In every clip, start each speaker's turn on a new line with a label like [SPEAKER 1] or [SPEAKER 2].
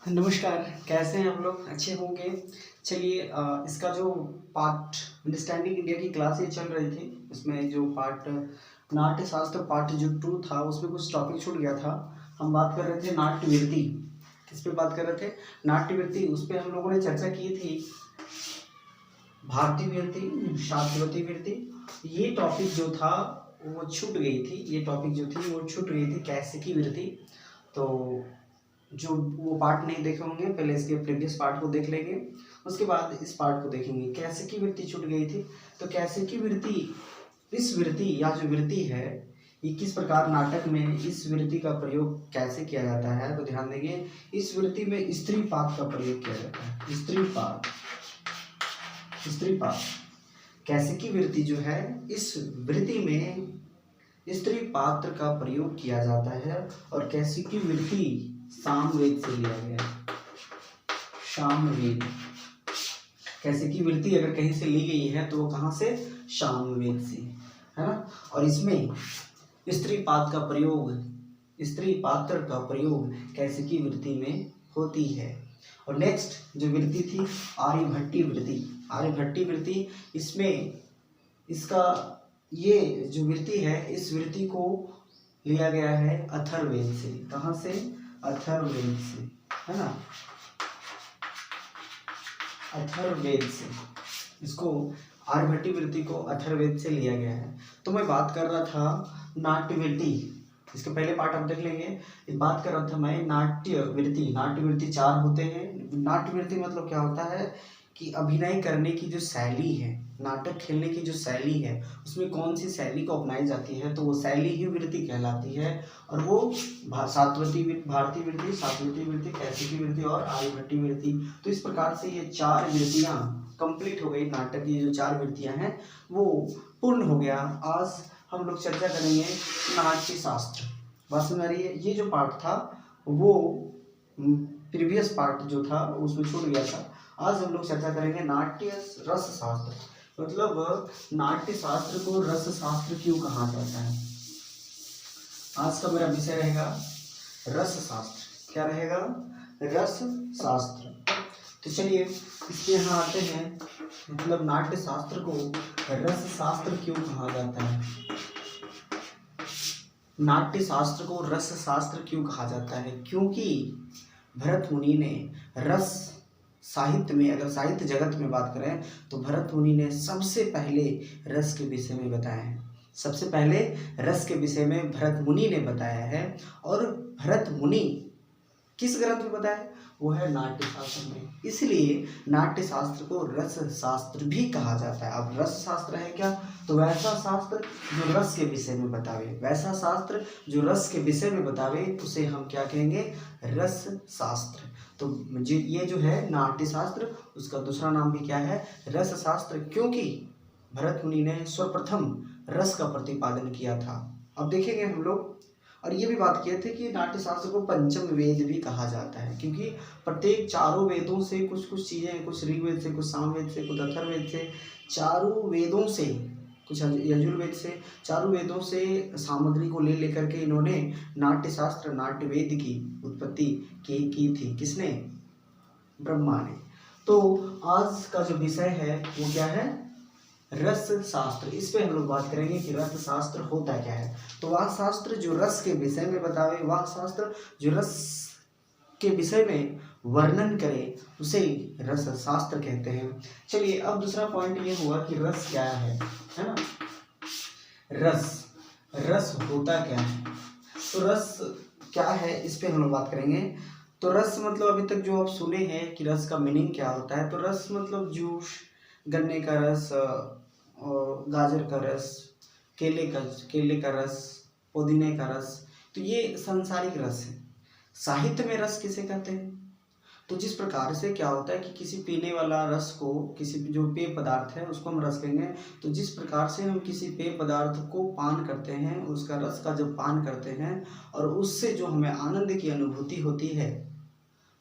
[SPEAKER 1] नमस्कार। कैसे हैं हम लोग? अच्छे होंगे। चलिए, इसका जो पार्ट अंडरस्टैंडिंग इंडिया की क्लास ये चल रही थी, उसमें जो पार्ट नाट्य शास्त्र पार्ट जो 2 था उसमें कुछ टॉपिक छूट गया था। हम बात कर रहे थे नाट्यवृत्ति। किस पे बात कर रहे थे? नाट्यवृत्ति। उस पर हम लोगों ने चर्चा की थी भारतीय वृत्ति, शास्त्रवती वृत्ति। ये टॉपिक जो था वो छूट गई थी। ये टॉपिक जो थी वो छूट गई थी, कैसे की वृत्ति। तो जो वो पार्ट नहीं देखे होंगे, पहले इसके प्रीवियस पार्ट को देख लेंगे, उसके बाद इस पार्ट को देखेंगे। कैसे की वृत्ति छूट गई थी, तो कैसे की वृत्ति, इस वृत्ति या जो वृत्ति है ये किस प्रकार नाटक में इस वृत्ति का प्रयोग कैसे किया जाता है, तो ध्यान देंगे। इस वृत्ति में स्त्री पात्र का प्रयोग किया जाता है। स्त्री पात्र कैसे की वृत्ति जो है, इस वृत्ति में स्त्री पात्र का प्रयोग किया जाता है। और कैसे की वृत्ति सामवेद से लिया गया है। सामवेद, कैसे की वृत्ति अगर कहीं से ली गई है तो वो कहाँ से? सामवेद से, है ना। और इसमें स्त्री पात्र का प्रयोग, स्त्री पात्र का प्रयोग कैसे की वृत्ति में होती है। और नेक्स्ट जो वृत्ति थी आर्यभट्टी वृत्ति। आर्यभट्टी वृत्ति, इसमें इसका ये जो वृत्ति है, इस वृत्ति को लिया गया है अथर्ववेद से। कहाँ से? अथर्ववेद से, है ना। अथर्ववेद से इसको, आर्यभट्टी वृत्ति को अथर्ववेद से लिया गया है। तो मैं बात कर रहा था नाट्यवृत्ति, इसके पहले पार्ट आप देख लेंगे। बात कर रहा था मैं नाट्यवृत्ति। नाट्यवृत्ति 4 होते हैं। नाट्यवृत्ति मतलब क्या होता है कि अभिनय करने की जो शैली है, नाटक खेलने की जो शैली है, उसमें कौन सी शैली को अपनाई जाती है, तो वो शैली ही वृत्ति कहलाती है। और वो सातवती भारतीय वृत्ति, सातवती वृत्ति, कैसे की वृत्ति और आर्यभट्टी वृत्ति। तो इस प्रकार से ये 4 वृत्तियां कंप्लीट हो गई। नाटक की जो 4 वृत्तियां हैं वो पूर्ण हो गया। आज हम लोग चर्चा करेंगे नाट्य शास्त्र। बात समझ आ रही है? ये जो पार्ट था वो प्रीवियस पार्ट जो था उसमें छूट गया था। आज हम लोग चर्चा करेंगे नाट्य रस शास्त्र। मतलब नाट्य शास्त्र को रस शास्त्र क्यों कहा जाता है। आज का मेरा विषय रहेगा रस शास्त्र। क्या रहेगा? रस शास्त्र। तो चलिए इसके यहाँ आते हैं। मतलब नाट्य शास्त्र को रस शास्त्र क्यों कहा जाता है। नाट्य शास्त्र को रस शास्त्र क्यों कहा जाता है? क्योंकि भरत मुनि ने रस साहित्य में, अगर साहित्य जगत में बात करें तो भरत मुनि ने सबसे पहले रस के विषय में बताया है। सबसे पहले रस के विषय में भरत मुनि ने बताया है। और भरत मुनि किस ग्रंथ में बताया है? वो है नाट्य शास्त्र में। इसलिए नाट्य शास्त्र को रस शास्त्र भी कहा जाता है। अब रस शास्त्र है क्या? तो वैसा शास्त्र जो रस के विषय में बतावे, वैसा शास्त्र जो रस के विषय में बतावे, उसे हम क्या कहेंगे? रस शास्त्र। तो ये जो है नाट्य शास्त्र, उसका दूसरा नाम भी क्या है? रस शास्त्र। क्योंकि भरत मुनि ने सर्वप्रथम रस का प्रतिपादन किया था। अब देखेंगे हम लोग। और ये भी बात किए थे कि नाट्य शास्त्र को पंचम वेद भी कहा जाता है, क्योंकि प्रत्येक 4 वेदों से कुछ कुछ चीज़ें, कुछ ऋग्वेद से, कुछ सामवेद से, कुछ अथर्ववेद से, 4 वेदों से, कुछ यजुर्वेद से, 4 वेदों से सामग्री को ले लेकर के इन्होंने नाट्य शास्त्र, नाट्य वेद की उत्पत्ति की थी। किसने? ब्रह्मा ने। तो आज का जो विषय है वो क्या है? रस शास्त्र। इस पे हम लोग बात करेंगे कि रस शास्त्र होता क्या है। तो वह शास्त्र जो रस के विषय में बतावे, वह शास्त्र जो रस के विषय में वर्णन करे, उसे रस शास्त्र कहते हैं। चलिए अब दूसरा पॉइंट ये हुआ कि रस क्या है ना। रस होता क्या है, तो रस क्या है इस पे हम लोग बात करेंगे। तो रस मतलब अभी तक जो आप सुने हैं कि रस का मीनिंग क्या होता है, तो रस मतलब जूस, गन्ने का रस, गाजर का रस, केले का रस, पुदीने का रस, तो ये सांसारिक रस है। साहित्य में रस किसे कहते हैं? तो जिस प्रकार से क्या होता है कि किसी पीने वाला रस को, किसी जो पेय पदार्थ है उसको हम रस कहेंगे। तो जिस प्रकार से हम किसी पेय पदार्थ को पान करते हैं, उसका रस का जब पान करते हैं और उससे जो हमें आनंद की अनुभूति होती है,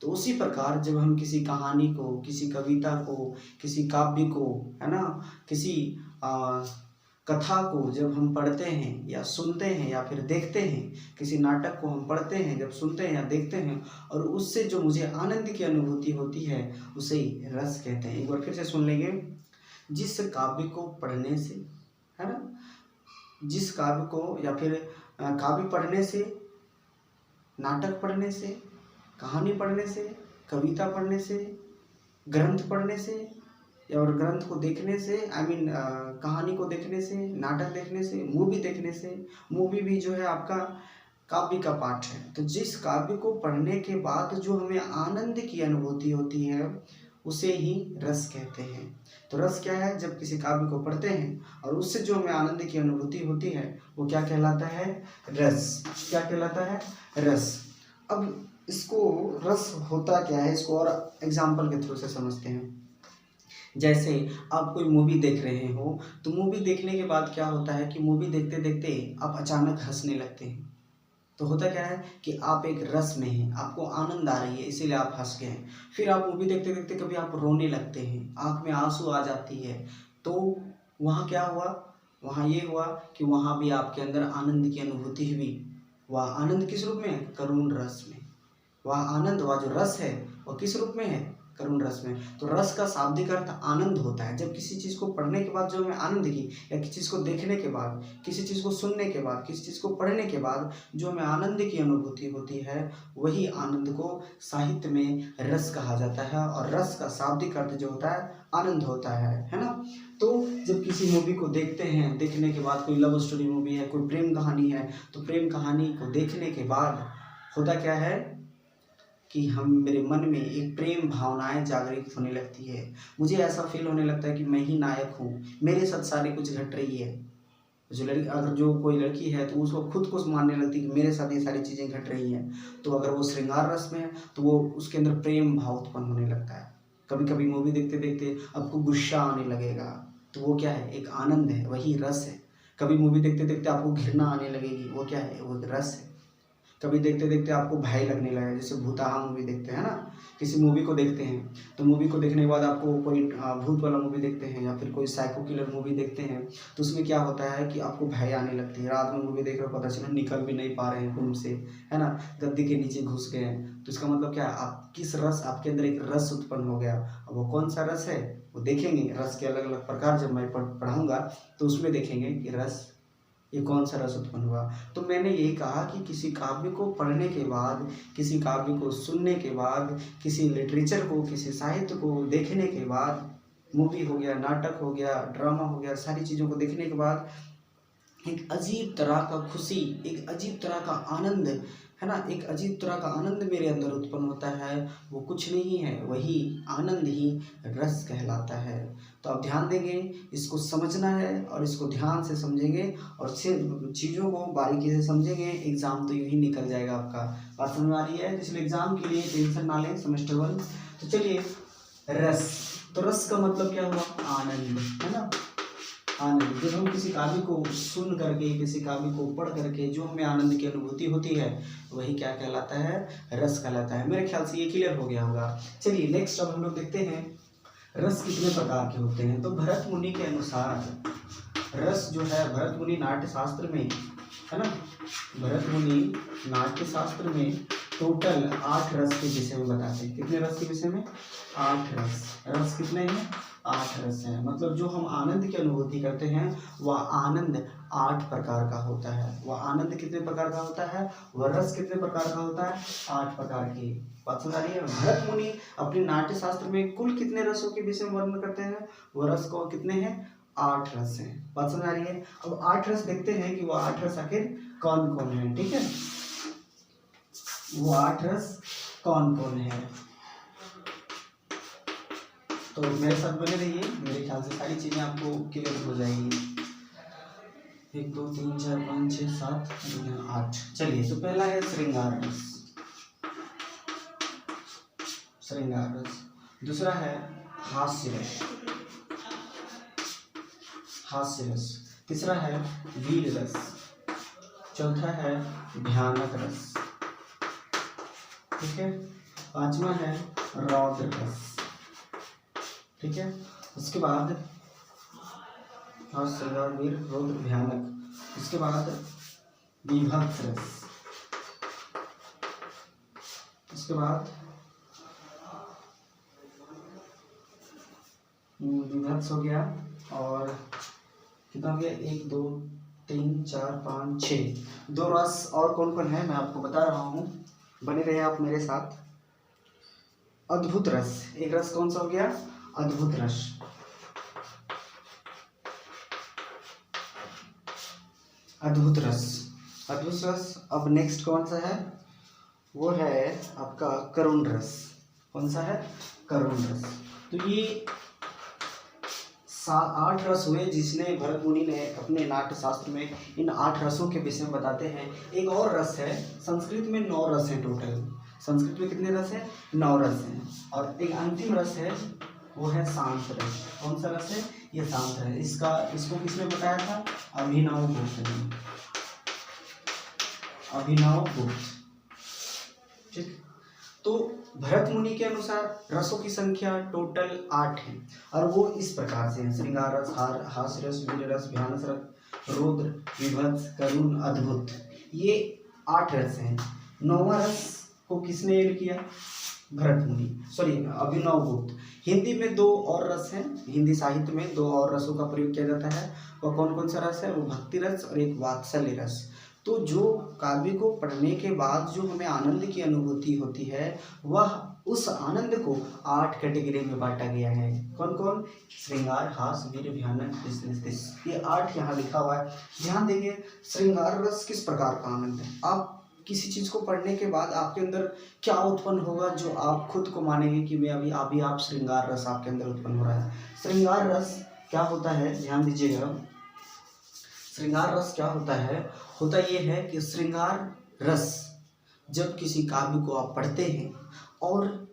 [SPEAKER 1] तो उसी प्रकार जब हम किसी कहानी को, किसी कविता को, किसी काव्य को, है ना, किसी कथा को जब हम पढ़ते हैं या सुनते हैं या फिर देखते हैं, किसी नाटक को हम पढ़ते हैं, जब सुनते हैं या देखते हैं और उससे जो मुझे आनंद की अनुभूति होती है उसे ही रस कहते हैं। एक बार फिर से सुन लेंगे। जिस काव्य को पढ़ने से, है ना, जिस काव्य को या फिर काव्य पढ़ने से, नाटक पढ़ने से, कहानी पढ़ने से, कविता पढ़ने से, ग्रंथ पढ़ने से और ग्रंथ को देखने से, कहानी को देखने से, नाटक देखने से, मूवी देखने से, मूवी भी जो है आपका काव्य का पाठ है। तो जिस काव्य को पढ़ने के बाद जो हमें आनंद की अनुभूति होती है उसे ही रस कहते हैं। तो रस क्या है? जब किसी काव्य को पढ़ते हैं और उससे जो हमें आनंद की अनुभूति होती है वो क्या कहलाता है? रस। क्या कहलाता है? रस। अब इसको रस होता क्या है, इसको और एग्जाम्पल के थ्रू से समझते हैं। जैसे आप कोई मूवी देख रहे हो तो मूवी देखने के बाद क्या होता है कि मूवी देखते देखते आप अचानक हंसने लगते हैं। तो होता क्या है कि आप एक रस में हैं, आपको आनंद आ रही है इसीलिए आप हंस गए हैं। फिर आप मूवी देखते देखते कभी आप रोने लगते हैं, आँख में आंसू आ जाती है। तो वहाँ क्या हुआ? वहाँ ये हुआ कि वहाँ भी आपके अंदर आनंद की अनुभूति हुई। वह आनंद किस रूप में? करुण रस में। वह आनंद, वह जो रस है वह किस रूप में है? करुण रस में। तो रस का शाब्दिक अर्थ आनंद होता है। जब किसी चीज़ को पढ़ने के बाद जो हमें आनंद की, या किसी चीज़ को देखने के बाद, किसी चीज़ को सुनने के बाद, किसी चीज़ को पढ़ने के बाद जो हमें आनंद की अनुभूति होती है वही आनंद को साहित्य में रस कहा जाता है। और रस का शाब्दिक अर्थ जो होता है आनंद होता है ना। तो जब किसी मूवी को देखते हैं, देखने के बाद कोई लव स्टोरी मूवी है, कोई प्रेम कहानी है, तो प्रेम कहानी को देखने के बाद होता क्या है कि मेरे मन में एक प्रेम भावनाएं जागृत होने लगती है। मुझे ऐसा फील होने लगता है कि मैं ही नायक हूँ, मेरे साथ सारी कुछ घट रही है। अगर जो कोई लड़की है तो उसको खुद को मानने लगती है कि मेरे साथ ये सारी चीज़ें घट रही हैं। तो अगर वो श्रृंगार रस में है तो वो उसके अंदर प्रेम भाव उत्पन्न होने लगता है। कभी कभी मूवी देखते देखते आपको गुस्सा आने लगेगा, तो वो क्या है? एक आनंद है, वही रस है। कभी मूवी देखते देखते आपको घृणा आने लगेगी, वो क्या है? वो एक रस है। कभी देखते देखते आपको भय लगने लगा, जैसे भूताहा मूवी देखते हैं ना, किसी मूवी को देखते हैं तो मूवी को देखने के बाद आपको कोई भूत वाला मूवी देखते हैं या फिर कोई साइको किलर मूवी देखते हैं तो उसमें क्या होता है कि आपको भय आने लगती है। रात में मूवी देख रहे हो, पता चला निकल भी नहीं पा रहे हैं रूम से, है ना, गद्दी के नीचे घुस गए हैं। तो इसका मतलब क्या है? आप किस रस, आपके अंदर एक रस उत्पन्न हो गया। अब वो कौन सा रस है वो देखेंगे। रस के अलग अलग प्रकार जब मैं पढ़ाऊँगा तो उसमें देखेंगे कि रस ये कौन सा रस उत्पन्न हुआ। तो मैंने यही कहा कि किसी काव्य को पढ़ने के बाद, किसी काव्य को सुनने के बाद, किसी लिटरेचर को, किसी साहित्य को देखने के बाद, मूवी हो गया, नाटक हो गया, ड्रामा हो गया, सारी चीज़ों को देखने के बाद एक अजीब तरह का खुशी, एक अजीब तरह का आनंद, है ना, एक अजीब तरह का आनंद मेरे अंदर उत्पन्न होता है। वो कुछ नहीं है, वही आनंद ही रस कहलाता है। तो आप ध्यान देंगे, इसको समझना है और इसको ध्यान से समझेंगे और चीज़ों को बारीकी से समझेंगे। एग्ज़ाम तो यूँ ही निकल जाएगा आपका। बात समझ आ रही है? इसलिए एग्ज़ाम के लिए टेंशन ना लें, सेमेस्टर 1। तो चलिए, रस। तो रस का मतलब क्या हुआ? आनंद, है ना, आनंद। जब हम किसी काव्य को सुन करके, किसी काव्य को पढ़ करके जो हमें आनंद की अनुभूति होती है वही क्या कहलाता है? रस कहलाता है। मेरे ख्याल से ये क्लियर हो गया होगा। चलिए नेक्स्ट अब हम लोग देखते हैं रस कितने प्रकार के होते हैं। तो भरत मुनि के अनुसार रस जो है, भरत मुनि नाट्य शास्त्र में, है ना, भरत मुनि नाट्य शास्त्र में टोटल 8 रस के विषय में बताते हैं। कितने रस के विषय में? 8 रस। रस कितने हैं? 8 रस हैं। मतलब जो हम आनंद की अनुभूति करते हैं वह आनंद 8 प्रकार का होता है। वह आनंद कितने प्रकार का होता है? वह रस कितने प्रकार का होता है? 8 प्रकार की। बात समझ आ रही है? भरत मुनि अपने नाट्य शास्त्र में कुल कितने रसों के विषय में वर्णन करते हैं? वह रस को कितने हैं? 8 रस हैं। बात समझ आ रही है? अब 8 रस देखते हैं कि वह 8 रस आखिर कौन कौन है। ठीक है, वो 8 रस कौन कौन है। तो मेरे साथ बने रहिए, मेरे ख्याल से सारी चीज़ें आपको क्लियर हो जाएंगी। 1 2 3 4 5 6 7 8। चलिए, तो पहला है श्रृंगार रस। श्रृंगार रस। दूसरा है हास्य रस। हास्य रस। तीसरा है वीर रस। चौथा है भयानक रस। ठीक है। पांचवा है रौद्र रस। ठीक है। उसके बाद हास्य, श्रृंगार, वीर, रौद्र, भयानक। इसके बाद बीभत्स रस। इसके बाद बीभत्स हो गया। और कितना हो गया, 1 2 3 4 5 6, 2 रस और कौन कौन है मैं आपको बता रहा हूँ, बने रहे आप मेरे साथ। अद्भुत रस, एक रस कौन सा हो गया, अद्भुत रस। अद्भुत रस, अद्भुत रस। अब नेक्स्ट कौन सा है, वो है आपका करुण रस। कौन सा है, करुण रस। तो ये 8 रस हुए जिसने भरत मुनि ने अपने नाट्य शास्त्र में इन 8 रसों के विषय में बताते हैं। एक और रस है, संस्कृत में 9 रस हैं टोटल। संस्कृत में कितने रस हैं, 9 रस हैं। और एक अंतिम रस है, वो है शांत रस। कौन सा रस है, ये शांत है। इसको किसने बताया था, अभिनव गुप्त ने, अभिनव गुप्त। ठीक। तो भरत मुनि के अनुसार रसों की संख्या टोटल 8 है और वो इस प्रकार से है, श्रृंगार रस, हास्य रस, वीर रस, भयानक रस, रौद्र, विभत्स, करुण, अद्भुत। ये 8 रस हैं। 9वां रस को किसने ऐड किया, भरत मुनि, सॉरी अभिनव गुप्त। हिंदी में 2 और रस हैं, हिंदी साहित्य में 2 और रसों का प्रयोग किया जाता है। वह कौन कौन सा रस है, वो भक्ति रस और एक वात्सल्य रस। तो जो काव्य को पढ़ने के बाद जो हमें आनंद की अनुभूति होती है, वह उस आनंद को 8 कैटेगरी में बांटा गया है। कौन कौन, श्रृंगार, हास, वीर, भयानक, ये 8 यहाँ लिखा हुआ है। ध्यान देंगे, श्रृंगार रस किस प्रकार का आनंद है। आप किसी चीज़ को पढ़ने के बाद आपके अंदर क्या उत्पन्न होगा, जो आप खुद को मानेंगे कि मैं अभी आप श्रृंगार रस आपके अंदर उत्पन्न हो रहा है। श्रृंगार रस क्या होता है, ध्यान दीजिएगा। श्रृंगार रस क्या होता है, होता ये है कि श्रृंगार रस जब किसी काव्य को आप पढ़ते हैं और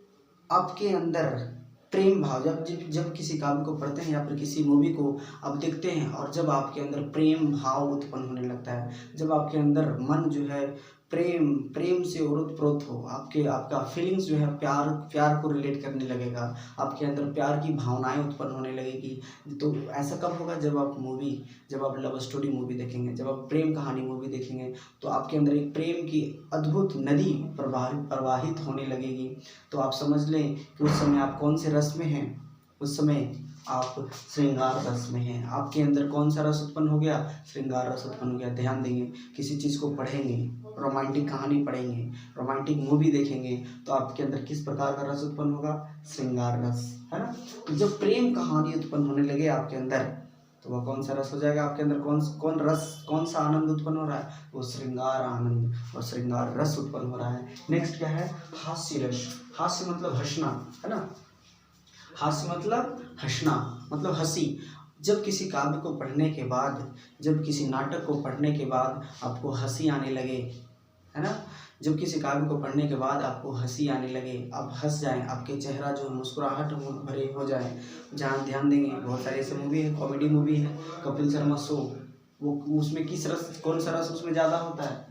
[SPEAKER 1] आपके अंदर प्रेम भाव, जब किसी काव्य को पढ़ते हैं या फिर किसी मूवी को आप देखते हैं और जब आपके अंदर प्रेम भाव उत्पन्न होने लगता है, जब आपके अंदर मन जो है प्रेम से ओतप्रोत हो, आपका फीलिंग्स जो है प्यार को रिलेट करने लगेगा, आपके अंदर प्यार की भावनाएं उत्पन्न होने लगेगी। तो ऐसा कब होगा, जब आप लव स्टोरी मूवी देखेंगे, जब आप प्रेम कहानी मूवी देखेंगे, तो आपके अंदर एक प्रेम की अद्भुत नदी प्रवाहित होने लगेगी। तो आप समझ लें कि उस समय आप कौन से रस में हैं, उस समय आप श्रृंगार रस में हैं। आपके अंदर कौन सा रस उत्पन्न हो गया, श्रृंगार रस उत्पन्न हो गया। ध्यान देंगे, किसी चीज़ को पढ़ेंगे, रोमांटिक कहानी पढ़ेंगे, रोमांटिक मूवी देखेंगे, तो आपके अंदर किस प्रकार का रस उत्पन्न होगा, श्रृंगार रस, है ना। तो जब प्रेम कहानी उत्पन्न होने लगे आपके अंदर, तो वह कौन सा रस हो जाएगा आपके अंदर, कौन सा आनंद उत्पन्न हो रहा है, वो श्रृंगार आनंद और श्रृंगार रस उत्पन्न हो रहा है। नेक्स्ट क्या है, हास्य रस। हास्य मतलब हंसना, है ना। हास्य मतलब हंसना, मतलब हंसी। जब किसी काव्य को पढ़ने के बाद, जब किसी नाटक को पढ़ने के बाद आपको हंसी आने लगे, है ना, जब किसी काव्य को पढ़ने के बाद आपको हंसी आने लगे, आप हंस जाएं, आपके चेहरा जो मुस्कुराहट भरे हो जाए। जहाँ ध्यान देंगे, बहुत सारे ऐसे मूवी है, कॉमेडी मूवी है, कपिल शर्मा शो, वो उसमें किस रस, कौन सा रस उसमें ज़्यादा होता है,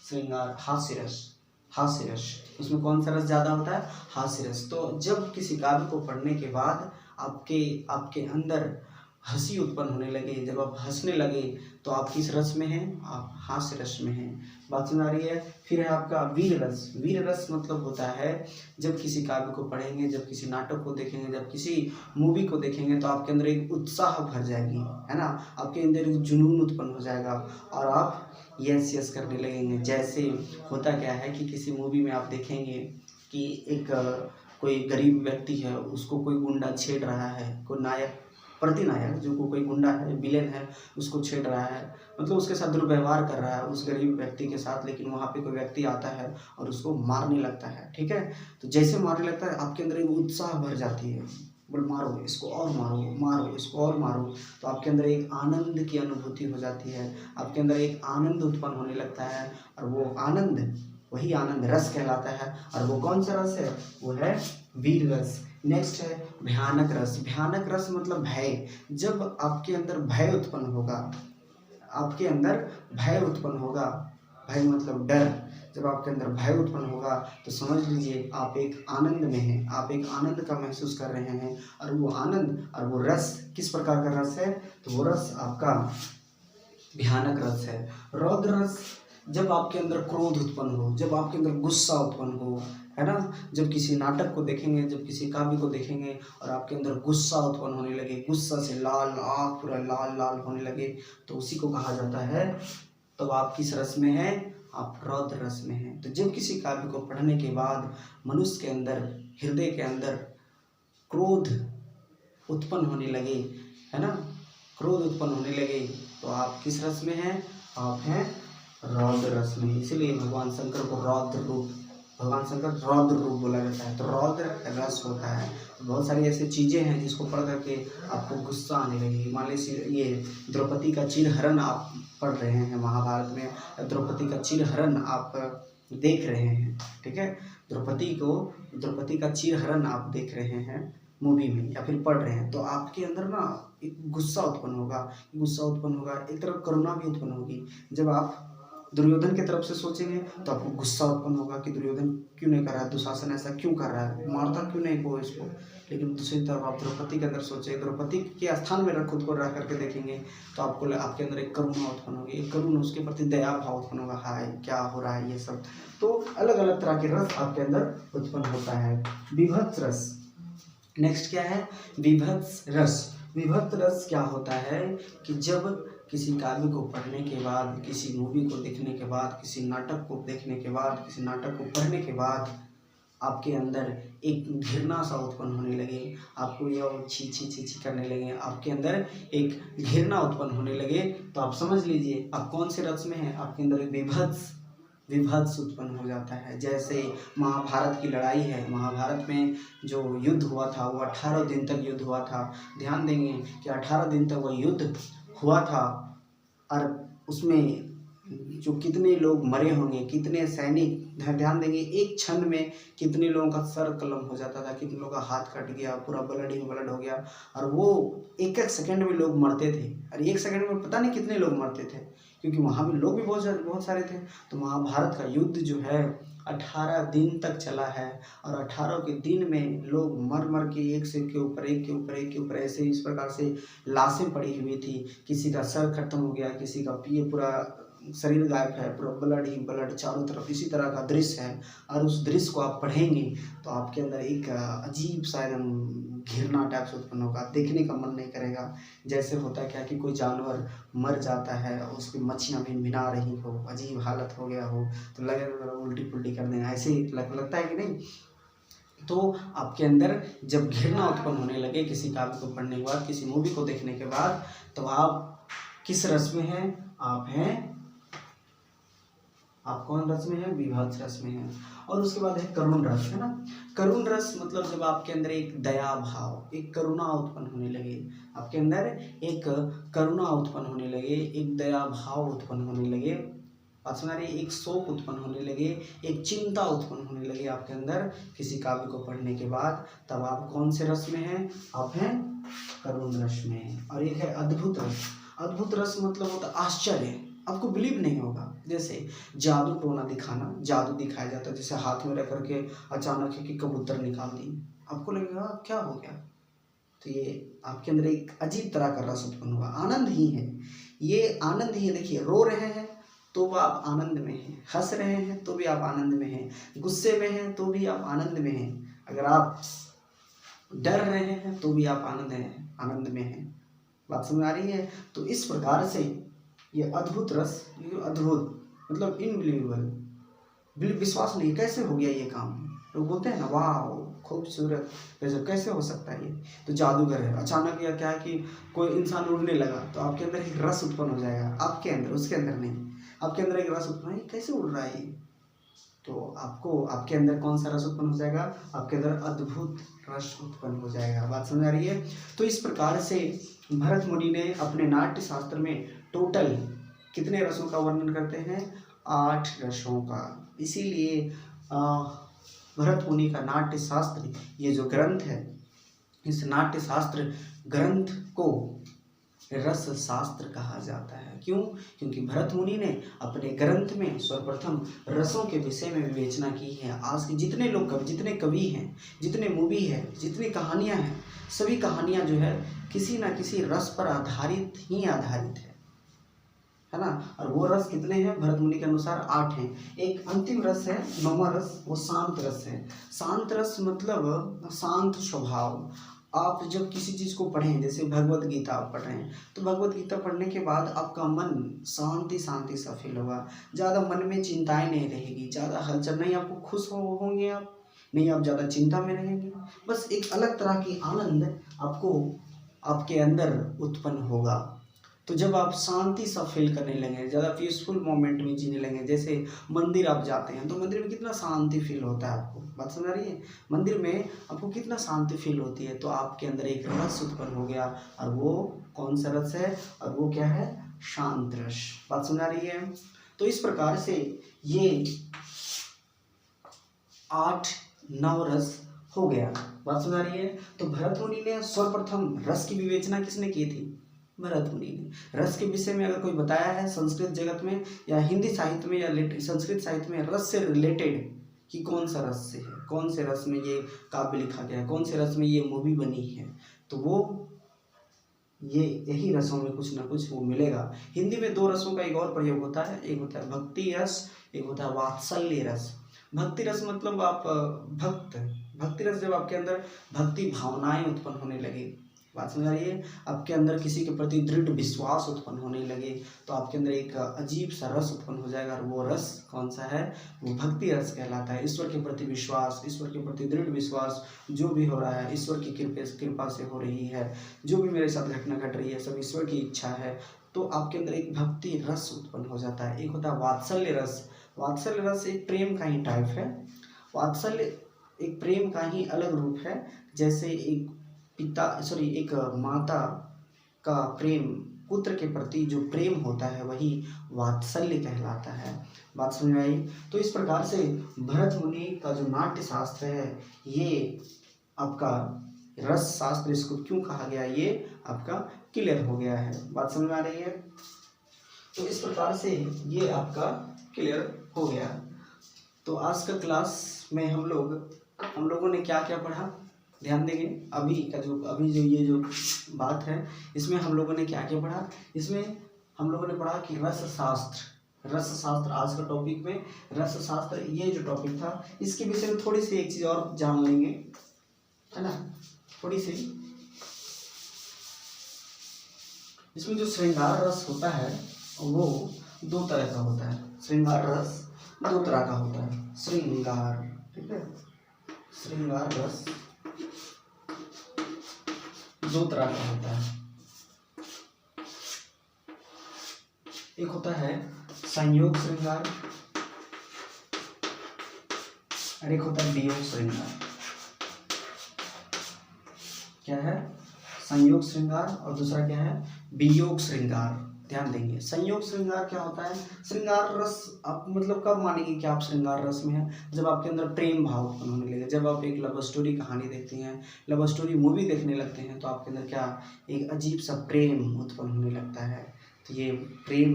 [SPEAKER 1] श्रृंगार, हास्य रस। हास्य रस उसमें कौन सा रस ज़्यादा होता है, हास्य रस। तो जब किसी काव्य को पढ़ने के बाद आपके अंदर हंसी उत्पन्न होने लगे, जब आप हंसने लगे, तो आप किस रस में हैं, आप हास्य रस में हैं। बात सुन आ रही है। फिर है आपका वीर रस। वीर रस मतलब होता है, जब किसी काव्य को पढ़ेंगे, जब किसी नाटक को देखेंगे, जब किसी मूवी को देखेंगे, तो आपके अंदर एक उत्साह भर जाएगी, है ना, आपके अंदर एक जुनून उत्पन्न हो जाएगा और आप यस यस करने लगेंगे। जैसे होता क्या है कि किसी मूवी में आप देखेंगे कि एक कोई गरीब व्यक्ति है, उसको कोई गुंडा छेड़ रहा है, कोई नायक, प्रतिनायक जो कोई गुंडा है, विलेन है, उसको छेड़ रहा है, मतलब उसके साथ दुर्व्यवहार कर रहा है उस गरीब व्यक्ति के साथ। लेकिन वहाँ पे कोई व्यक्ति आता है और उसको मारने लगता है, ठीक है। तो जैसे मारने लगता है, आपके अंदर एक उत्साह भर जाती है, बोल मारो इसको और मारो, मारो इसको और मारो। तो आपके अंदर एक आनंद की अनुभूति हो जाती है, आपके अंदर एक आनंद उत्पन्न होने लगता है और वो आनंद, वही आनंद रस कहलाता है। और वो कौन सा रस है, वो है वीर रस। नेक्स्ट है भयानक रस। भयानक रस मतलब भय। जब आपके अंदर भय उत्पन्न होगा, आपके अंदर भय उत्पन्न होगा, भय मतलब डर। जब आपके अंदर भय उत्पन्न होगा तो समझ लीजिए आप एक आनंद में हैं, आप एक आनंद का महसूस कर रहे हैं। और वो आनंद और वो रस किस प्रकार का रस है? तो वो रस आपका भयानक रस है, रौद्र रस। जब आपके अंदर क्रोध उत्पन्न हो, जब आपके अंदर गुस्सा उत्पन्न हो, है ना, जब किसी नाटक को देखेंगे, जब किसी काव्य को देखेंगे और आपके अंदर गुस्सा उत्पन्न होने लगे, गुस्सा से लाल आँख पूरा लाल लाल होने लगे, तो उसी को कहा जाता है। तो आप किस रस में हैं? आप रौद्र रस में हैं। तो जब किसी काव्य को पढ़ने के बाद मनुष्य के अंदर, हृदय के अंदर क्रोध उत्पन्न होने लगे, है ना, क्रोध उत्पन्न होने लगे, तो आप किस रस में हैं? आप हैं रौद्र रस में। इसीलिए भगवान शंकर को रौद्र रूप, भगवान शंकर रौद्र रूप बोला जाता है। तो रौद्र रस होता है। तो बहुत सारी ऐसी चीज़ें हैं जिसको पढ़ करके आपको गुस्सा आने लगी। मान लीजिए ये द्रौपदी का चिरहरण आप पढ़ रहे हैं महाभारत में, द्रौपदी का चिरहरण आप देख रहे हैं, ठीक है, द्रौपदी का चिरहरण आप देख रहे हैं मूवी में या फिर पढ़ रहे हैं, तो आपके अंदर ना एक गुस्सा उत्पन्न होगा, एक तरफ करुणा भी उत्पन्न होगी। जब आप दुर्योधन की तरफ से सोचेंगे तो आपको गुस्सा उत्पन्न होगा कि दुर्योधन क्यों नहीं कर रहा है, दुशासन ऐसा क्यों कर रहा है, मारता क्यों नहीं को इसको। लेकिन दूसरी तरफ आप द्रौपदी के अंदर सोचें, द्रौपदी के स्थान में खुद को रह करके देखेंगे तो आपको आपके अंदर एक करुणा उत्पन्न होगी, एक करुणा, उसके प्रति दया भाव उत्पन्न होगा, हाय क्या हो रहा है ये सब। तो अलग अलग तरह के रस आपके अंदर उत्पन्न होता है। विभत्स रस, नेक्स्ट क्या है? विभत्स रस। विभत्स रस क्या होता है कि जब किसी काव्य को पढ़ने के बाद, किसी मूवी को देखने के बाद, किसी नाटक को देखने के बाद, किसी नाटक को पढ़ने के बाद आपके अंदर एक घृणा सा उत्पन्न होने लगे, आपको यह छी छी छी छी करने लगे, आपके अंदर एक घृणा उत्पन्न होने लगे, तो आप समझ लीजिए आप कौन से रस में हैं? आपके अंदर एक विभत्स उत्पन्न हो जाता है। जैसे महाभारत की लड़ाई है, महाभारत में जो युद्ध हुआ था वो 18 दिन तक युद्ध हुआ था। ध्यान देंगे कि 18 दिन तक वह युद्ध हुआ था और उसमें जो कितने लोग मरे होंगे, कितने सैनिक, ध्यान देंगे एक क्षण में कितने लोगों का सर कलम हो जाता था, कितने लोगों का हाथ कट गया, पूरा ब्लड ही ब्लड हो गया। और वो एक एक सेकंड में लोग मरते थे, और एक सेकंड में पता नहीं कितने लोग मरते थे, क्योंकि वहाँ भी लोग भी बहुत सारे थे। तो महाभारत का युद्ध जो है 18 दिन तक चला है, और 18 के दिन में लोग मर मर के एक से के ऊपर एक ऐसे इस प्रकार से लाशें पड़ी हुई थी। किसी का सर खत्म हो गया, किसी का पूरा शरीर गायब है, पूरा ब्लड ही ब्लड चारों तरफ, इसी तरह का दृश्य है। और उस दृश्य को आप पढ़ेंगे तो आपके अंदर एक अजीब सा एकदम घृणा टाइप से उत्पन्न होगा, देखने का मन नहीं करेगा। जैसे होता क्या कि कोई जानवर मर जाता है और उसकी मच्छियाँ भिनभिना रही हो, अजीब हालत हो गया हो, तो लगेगा उल्टी पुल्टी कर देना, ऐसे ही लगता है कि नहीं। तो आपके अंदर जब घृणा उत्पन्न होने लगे किसी काव्य को पढ़ने के बाद, किसी मूवी को देखने के बाद, तो आप किस रस में हैं? आप कौन रस में हैं? विभत्स रस में हैं। और उसके बाद है करुण रस, है ना। करुण रस मतलब जब आपके अंदर एक दया भाव, एक करुणा उत्पन्न होने लगे, आपके अंदर एक करुणा उत्पन्न होने लगे, एक दया भाव उत्पन्न होने लगे, बात सुना रही, एक शोक उत्पन्न होने लगे, एक चिंता उत्पन्न होने लगे आपके अंदर किसी काव्य को पढ़ने के बाद, तब आप कौन से रस में हैं? आप हैं करुण रस में। और एक है अद्भुत रस। अद्भुत रस मतलब होता आश्चर्य, आपको बिलीव नहीं होगा। जैसे जादू टोना दिखाना, जादू दिखाया जाता है, जैसे हाथ में रख करके अचानक ही कि कबूतर निकाल दी, आपको लगेगा क्या हो गया। तो ये आपके अंदर एक अजीब तरह का रस उत्पन्न हुआ, आनंद ही है, ये आनंद ही है। देखिए रो रहे हैं तो आप आनंद में हैं, हंस रहे हैं तो भी आप आनंद में हैं, गुस्से में हैं तो भी आप आनंद में हैं, अगर आप डर रहे हैं तो भी आप आनंद में हैं। बात समझ आ रही है। तो इस प्रकार से ये अद्भुत रस, ये अद्भुत मतलब इनबिलीवेबल, विश्वास नहीं कैसे हो गया ये काम। लोग बोलते हैं ना वाह खूबसूरत, गजब, कैसे हो सकता है ये। तो जादूगर है, अचानक या क्या है कि कोई इंसान उड़ने लगा तो आपके अंदर एक रस उत्पन्न हो जाएगा, आपके अंदर, उसके अंदर नहीं, आपके अंदर एक रस उत्पन्न है, कैसे उड़ रहा है ये। तो आपको आपके अंदर कौन सा रस उत्पन्न हो जाएगा? आपके अंदर अद्भुत रस उत्पन्न हो जाएगा। बात समझ आ रही है। तो इस प्रकार से भरत मुनि ने अपने नाट्य शास्त्र में टोटल कितने रसों का वर्णन करते हैं? 8 रसों का। इसीलिए भरत मुनि का नाट्य शास्त्र, ये जो ग्रंथ है, इस नाट्य शास्त्र ग्रंथ को रस शास्त्र कहा जाता है। क्यों? क्योंकि भरत मुनि ने अपने ग्रंथ में सर्वप्रथम रसों के विषय में विवेचना की है। आज के जितने लोग जितने कवि हैं, जितने मूवी है, जितनी कहानियाँ हैं, सभी कहानियाँ जो है किसी ना किसी रस पर आधारित ही आधारित है ना। और वो रस कितने हैं? भरत मुनि के अनुसार 8 हैं। एक अंतिम रस है, 9वां रस, वो शांत रस है। शांत रस मतलब शांत स्वभाव। आप जब किसी चीज़ को पढ़ें, जैसे भगवत गीता आप पढ़ रहे हैं, तो भगवत गीता पढ़ने के बाद आपका मन शांति शांति सा फील होगा। ज़्यादा मन में चिंताएं नहीं रहेगी, ज़्यादा हलचल नहीं, आपको खुश होंगे आप, नहीं आप ज़्यादा चिंता में रहेंगे। बस एक अलग तरह की आनंद आपको आपके अंदर उत्पन्न होगा। तो जब आप शांति सा फील करने लगे, ज़्यादा पीसफुल मोमेंट में जीने लगे, जैसे मंदिर आप जाते हैं तो मंदिर में कितना शांति फील होता है, आपको बात समझ आ रही है? मंदिर में आपको कितना शांति फील होती है, तो आपके अंदर एक रस उत्पन्न हो गया। और वो कौन सा रस है? और वो क्या है? शांत रस। बात समझ आ रही है? तो इस प्रकार से ये 8-9 रस हो गया। बात समझ आ रही है? तो भरत मुनि ने सर्वप्रथम रस की विवेचना किसने की थी? भरत मुनि ने। रस के विषय में अगर कोई बताया है संस्कृत जगत में या हिंदी साहित्य में या संस्कृत साहित्य में रस से रिलेटेड कि कौन सा रस से है, कौन से रस में ये काव्य लिखा गया है, कौन से रस में ये मूवी बनी है, तो वो ये यही रसों में कुछ ना कुछ वो मिलेगा। हिंदी में 2 रसों का एक और प्रयोग होता है, एक होता है भक्ति रस, एक होता है वात्सल्य रस। भक्ति रस मतलब आप भक्ति रस जब आपके अंदर भक्ति भावनाएं उत्पन्न होने लगे, बात समझ आ रही है? आपके अंदर किसी के प्रति दृढ़ विश्वास उत्पन्न होने लगे, तो आपके अंदर एक अजीब सा रस उत्पन्न हो जाएगा। और वो रस कौन सा है? वो भक्ति रस कहलाता है। ईश्वर के प्रति विश्वास, ईश्वर के प्रति दृढ़ विश्वास, जो भी हो रहा है ईश्वर की कृपा से हो रही है, जो भी मेरे साथ घटना घट रही है सब ईश्वर की इच्छा है, तो आपके अंदर एक भक्ति रस उत्पन्न हो जाता है। एक होता है वात्सल्य रस। वात्सल्य रस एक प्रेम का ही टाइप है। वात्सल्य एक प्रेम का ही अलग रूप है। जैसे एक माता का प्रेम, पुत्र के प्रति जो प्रेम होता है वही वात्सल्य कहलाता है। बात समझ में आई? तो इस प्रकार से भरत मुनि का जो नाट्य शास्त्र है ये आपका रस शास्त्र, इसको क्यों कहा गया ये आपका क्लियर हो गया है। बात समझ में आ रही है? तो इस प्रकार से ये आपका क्लियर हो गया। तो आज का क्लास में हम लोगों ने क्या क्या पढ़ा, ध्यान देंगे। अभी जो ये जो बात है इसमें हम लोगों ने क्या क्या पढ़ा। इसमें हम लोगों ने पढ़ा कि रस शास्त्र आज का टॉपिक में रस शास्त्र, ये जो टॉपिक था इसके विषय में थोड़ी सी एक चीज़ और जान लेंगे, है ना, थोड़ी सी। इसमें जो श्रृंगार रस होता है वो 2 तरह का होता है। श्रृंगार रस 2 तरह का होता है। श्रृंगार, ठीक है, श्रृंगार रस 2 तरह का होता है। एक होता है संयोग श्रृंगार और एक होता है वियोग श्रृंगार। क्या है? संयोग श्रृंगार और दूसरा क्या है? वियोग श्रृंगार। ध्यान देंगे। संयोग श्रृंगार क्या होता है? श्रृंगार रस आप मतलब कब मानेंगे कि आप श्रृंगार रस में हैं? जब आपके अंदर प्रेम भाव उत्पन्न होने लगे, जब आप एक लव स्टोरी कहानी देखते हैं, लव स्टोरी मूवी देखने लगते हैं, तो आपके अंदर क्या एक अजीब सा प्रेम उत्पन्न होने लगता है। तो ये प्रेम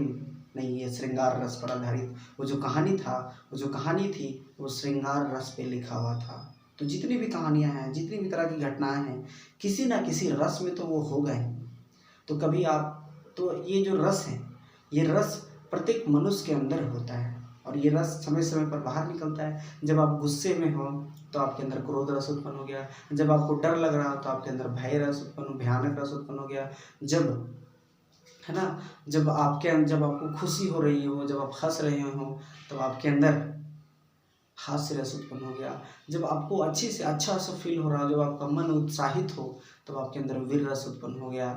[SPEAKER 1] नहीं, ये श्रृंगार रस पर आधारित वो जो कहानी थी वो श्रृंगार रस पे लिखा हुआ था। तो जितनी भी कहानियाँ हैं, जितनी भी तरह की घटनाएं हैं, किसी ना किसी रस में तो वो हो गए। तो कभी आप तो ये जो रस है, ये रस प्रत्येक मनुष्य के अंदर होता है और ये रस समय समय पर बाहर निकलता है। जब आप गुस्से में हो तो आपके अंदर क्रोध रस उत्पन्न हो गया, जब आपको डर लग रहा हो तो आपके अंदर भय रस उत्पन्न, भयानक रस उत्पन्न हो गया, जब है ना, जब आपको खुशी हो रही हो, जब आप हंस रहे हो तो आपके अंदर हास्य रस उत्पन्न हो गया, जब आपको अच्छे से अच्छा सा फील हो रहा हो, जब आपका मन उत्साहित हो तब आपके अंदर वीर रस उत्पन्न हो गया।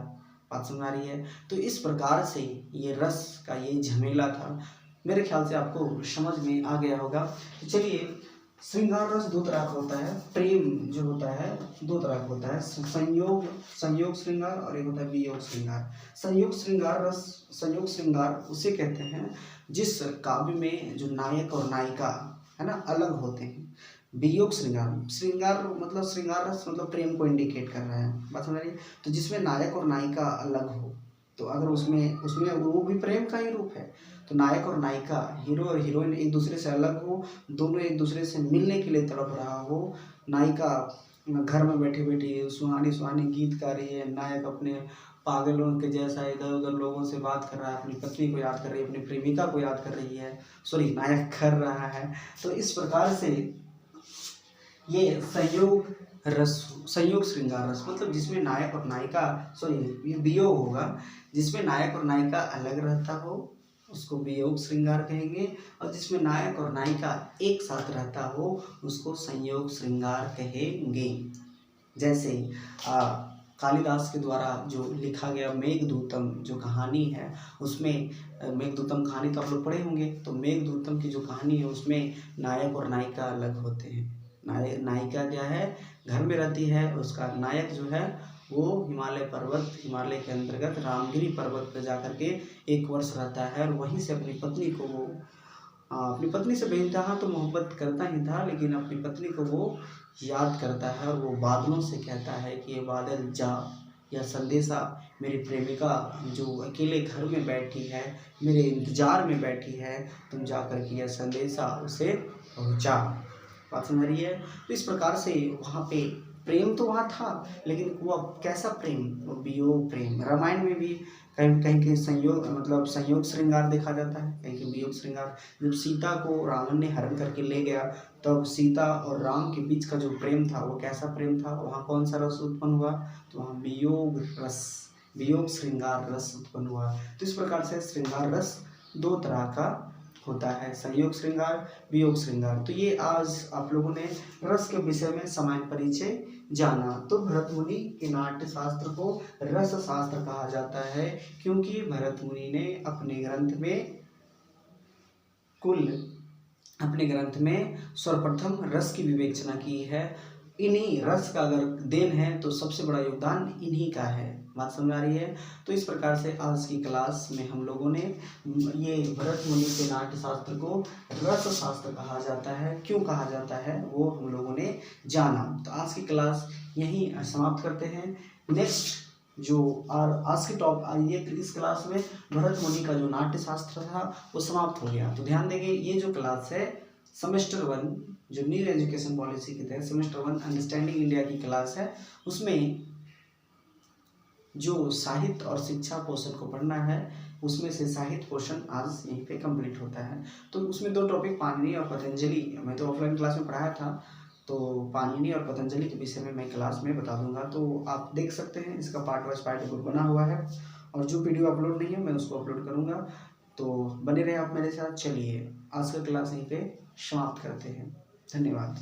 [SPEAKER 1] बात समझ आ रही है? तो इस प्रकार से ये रस का ये झमेला था। मेरे ख्याल से आपको समझ में आ गया होगा। तो चलिए, श्रृंगार रस 2 तरह का होता है। प्रेम जो होता है 2 तरह का होता है, संयोग श्रृंगार और एक होता है वियोग श्रृंगार। संयोग श्रृंगार उसे कहते हैं जिस काव्य में जो नायक और नायिका है ना अलग होते हैं। वियोग श्रृंगार मतलब श्रृंगार रस मतलब प्रेम को इंडिकेट कर रहा है। बात समझ रही है? तो जिसमें नायक और नायिका अलग हो तो अगर उसमें उसमें वो भी प्रेम का ही रूप है। तो नायक और नायिका, हीरो और हीरोइन एक दूसरे से अलग हो, दोनों एक दूसरे से मिलने के लिए तड़प रहा हो। नायिका घर में बैठी बैठी सुहानी सुहानी गीत गा रही है, नायक अपने पागलों के जैसा इधर उधर लोगों से बात कर रहा है, अपनी पत्नी को याद कर रही है, अपनी प्रेमिका को याद कर रही है, सॉरी नायक कर रहा है। तो इस प्रकार से ये संयोग श्रृंगार रस, मतलब जिसमें नायक और नायिका, सॉरी ये वियोग होगा, जिसमें नायक और नायिका अलग रहता हो उसको वियोग श्रृंगार कहेंगे, और जिसमें नायक और नायिका एक साथ रहता हो उसको संयोग श्रृंगार कहेंगे। जैसे कालिदास के द्वारा जो लिखा गया मेघदूतम जो कहानी है, उसमें मेघदूतम कहानी तो आप लोग पढ़े होंगे। तो मेघदूतम की जो कहानी है उसमें नायक और नायिका अलग होते हैं। नायिका क्या है, घर में रहती है, उसका नायक जो है वो हिमालय के अंतर्गत रामगिरी पर्वत पर जाकर के 1 वर्ष रहता है, और वहीं से अपनी पत्नी को वो अपनी पत्नी से बेइंतहा तो मोहब्बत करता ही था, लेकिन अपनी पत्नी को वो याद करता है, और वो बादलों से कहता है कि ये बादल जा, या संदेशा मेरी प्रेमिका जो अकेले घर में बैठी है, मेरे इंतजार में बैठी है, तुम जा कर के यह संदेशा उसे पहुँचा। बात समझ रही है। तो इस प्रकार से वहाँ पे प्रेम तो वहाँ था, लेकिन वो कैसा प्रेम, वो वियोग प्रेम। रामायण में भी कहीं कहीं संयोग, मतलब संयोग श्रृंगार देखा जाता है, कहीं कहीं वियोग श्रृंगार। जब सीता को रावण ने हरण करके ले गया, तब सीता और राम के बीच का जो प्रेम था वो कैसा प्रेम था, वहाँ कौन सा रस उत्पन्न हुआ, तो वहाँ वियोग श्रृंगार रस उत्पन्न हुआ। तो इस प्रकार से श्रृंगार रस 2 तरह का होता है, संयोग श्रृंगार, वियोग श्रृंगार। तो ये आज आप लोगों ने रस के विषय में सामान्य परिचय जाना। तो भरत मुनि के नाट्य शास्त्र को रस शास्त्र कहा जाता है, क्योंकि भरत मुनि ने अपने ग्रंथ में सर्वप्रथम रस की विवेचना की है। इन्हीं रस का अगर देन है तो सबसे बड़ा योगदान इन्हीं का है। बात समझ आ रही है। तो इस प्रकार से आज की क्लास में हम लोगों ने ये भरत मुनि के नाट्य शास्त्र को रस शास्त्र कहा जाता है, क्यों कहा जाता है वो हम लोगों ने जाना। तो आज की क्लास यहीं समाप्त करते हैं। नेक्स्ट जो आज की इस क्लास में भरत मुनि का जो नाट्य शास्त्र था वो समाप्त हो गया। तो ध्यान देंगे, ये जो क्लास है सेमेस्टर 1 जो न्यू एजुकेशन पॉलिसी के तहत सेमेस्टर 1 अंडरस्टैंडिंग इंडिया की क्लास है, उसमें जो साहित्य और शिक्षा पोर्शन को पढ़ना है उसमें से साहित्य पोर्शन आज यहीं पे कंप्लीट होता है। तो उसमें 2 टॉपिक पाणिनि और पतंजलि, मैं तो ऑफलाइन क्लास में पढ़ाया था, तो पाणिनि और पतंजलि के विषय में मैं क्लास में बता दूंगा। तो आप देख सकते हैं, इसका पार्ट वाइज पार्ट बुक बना हुआ है, और जो वीडियो अपलोड नहीं है मैं उसको अपलोड करूँगा। तो बने रहे आप मेरे साथ। चलिए आज का क्लास यहीं पे समाप्त करते हैं। धन्यवाद।